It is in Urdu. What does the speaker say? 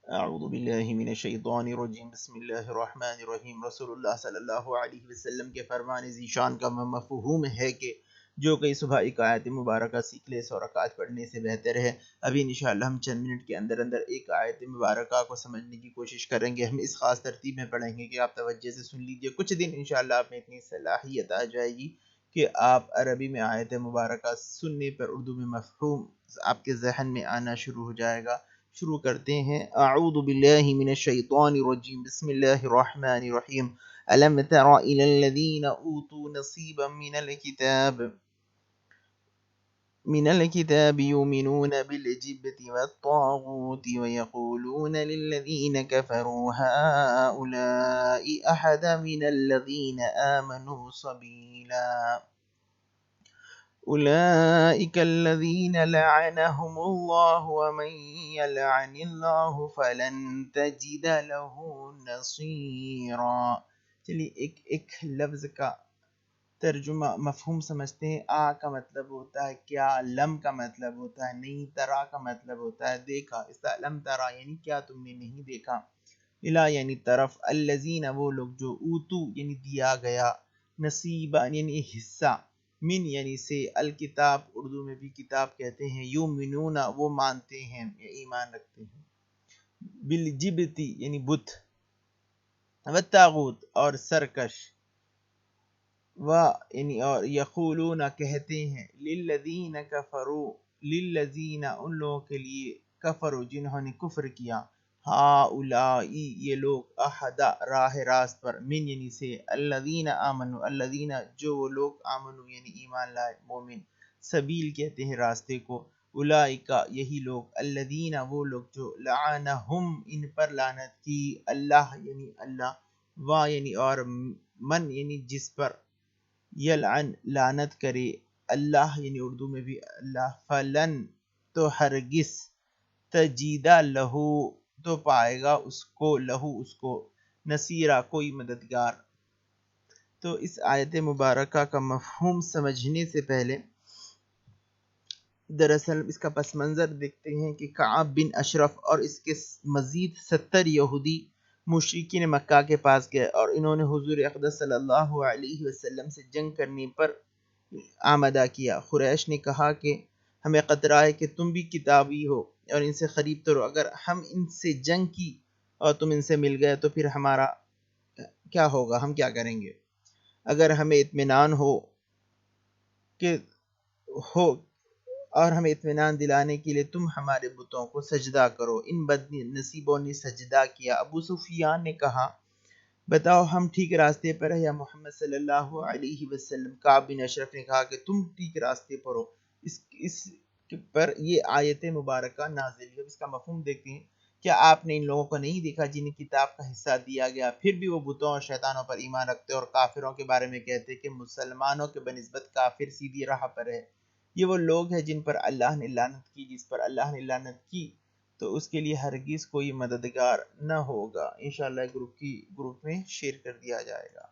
اعوذ باللہ من الشیطان الرجیم بسم اللہ الرحمن الرحیم۔ رسول اللہ صلی اللہ علیہ وسلم کے فرمان ذیشان کا مفہوم ہے کہ جو کوئی صبح ایک آیت مبارکہ سیکھ لے 100 رکعت پڑھنے سے بہتر ہے۔ ابھی انشاءاللہ ہم چند منٹ کے اندر ایک آیت مبارکہ کو سمجھنے کی کوشش کریں گے۔ ہم اس خاص ترتیب میں پڑھیں گے کہ آپ توجہ سے سن لیجئے۔ کچھ دن انشاءاللہ آپ میں اتنی صلاحیت آ جائے گی کہ آپ عربی میں آیت مبارکہ سننے پر اردو میں مفہوم آپ کے ذہن میں آنا شروع ہو جائے گا۔ شروع کرتے ہیں۔ اعوذ باللہ من الشیطان الرجیم بسم اللہ الرحمن الرحیم۔ الم تر الی الذین اوتوا نصیبا من الكتاب يؤمنون بالجبت والطاغوت ويقولون للذين كفروا هؤلاء أحد من الذين آمنوا سبيلا أولئك الذين لعنهم الله ومن يلعن الله فلن تجد له نصيرا۔ چلیے ایک لفظ کا ترجمہ مفہوم سمجھتے ہیں۔ آ کا مطلب ہوتا ہے کیا، لم کا مطلب ہوتا ہے نہیں، ترا کا مطلب ہوتا ہے دیکھا۔ اس کا لم ترا یعنی کیا تم نے نہیں دیکھا، الا یعنی طرف، الذین وہ لوگ جو، اوتو یعنی دیا گیا، نصیبا یعنی حصہ، من یعنی سے، الکتاب اردو میں بھی کتاب کہتے ہیں، یؤمنون وہ مانتے ہیں یا ایمان رکھتے ہیں، بالجبتی یعنی بت، والطاغوت اور سرکش، و یعنی اور، یقولون کہتے ہیں، للذین کفروا للذین ان لوگوں کے لیے، کفروا جنہوں نے کفر کیا، ہاؤلائی یہ لوگ، احد راہ راست پر، من یعنی سے، الذین آمنوا الذین جو وہ لوگ، آمنوا یعنی ایمان لائے مومن، سبیل کہتے ہیں راستے کو، اولئکا یہی لوگ، الذین وہ لوگ جو، لعنہم ان پر لعنت کی، اللہ یعنی اللہ، و یعنی اور، من یعنی جس پر، یلعن لعنت کرے، اللہ یعنی اردو میں بھی اللہ، فلن تو ہرگز، تجیدہ لہو تو پائے گا اس کو، لہو اس کو، نصیرہ کوئی مددگار۔ تو اس آیت مبارکہ کا مفہوم سمجھنے سے پہلے دراصل اس کا پس منظر دیکھتے ہیں کہ کعب بن اشرف اور اس کے مزید 70 یہودی مشرکین مکہ کے پاس گئے اور انہوں نے حضور اقدس صلی اللہ علیہ وسلم سے جنگ کرنے پر آمادہ کیا۔ قریش نے کہا کہ ہمیں خطرہ ہے کہ تم بھی کتابی ہو اور ان سے قریب تر ہو، اگر ہم ان سے جنگ کی اور تم ان سے مل گئے تو پھر ہمارا کیا ہوگا، ہم کیا کریں گے؟ اگر ہمیں اطمینان ہو اور ہمیں اطمینان دلانے کے لیے تم ہمارے بتوں کو سجدہ کرو۔ ان بد نصیبوں نے سجدہ کیا۔ ابو سفیان نے کہا بتاؤ ہم ٹھیک راستے پر ہیں یا محمد صلی اللہ علیہ وسلم؟ کعب بن اشرف نے کہا کہ تم ٹھیک راستے پر ہو۔ اس پر یہ آیت مبارکہ نازل ہے۔ اس کا مفہوم دیکھتے ہیں۔ کیا آپ نے ان لوگوں کو نہیں دیکھا جنہیں کتاب کا حصہ دیا گیا، پھر بھی وہ بتوں اور شیطانوں پر ایمان رکھتے اور کافروں کے بارے میں کہتے کہ مسلمانوں کے بنسبت کافر سیدھی راہ پر ہے؟ یہ وہ لوگ ہیں جن پر اللہ نے لعنت کی، جس پر اللہ نے لعنت کی تو اس کے لیے ہرگز کوئی مددگار نہ ہوگا۔ انشاءاللہ گروپ میں شیئر کر دیا جائے گا۔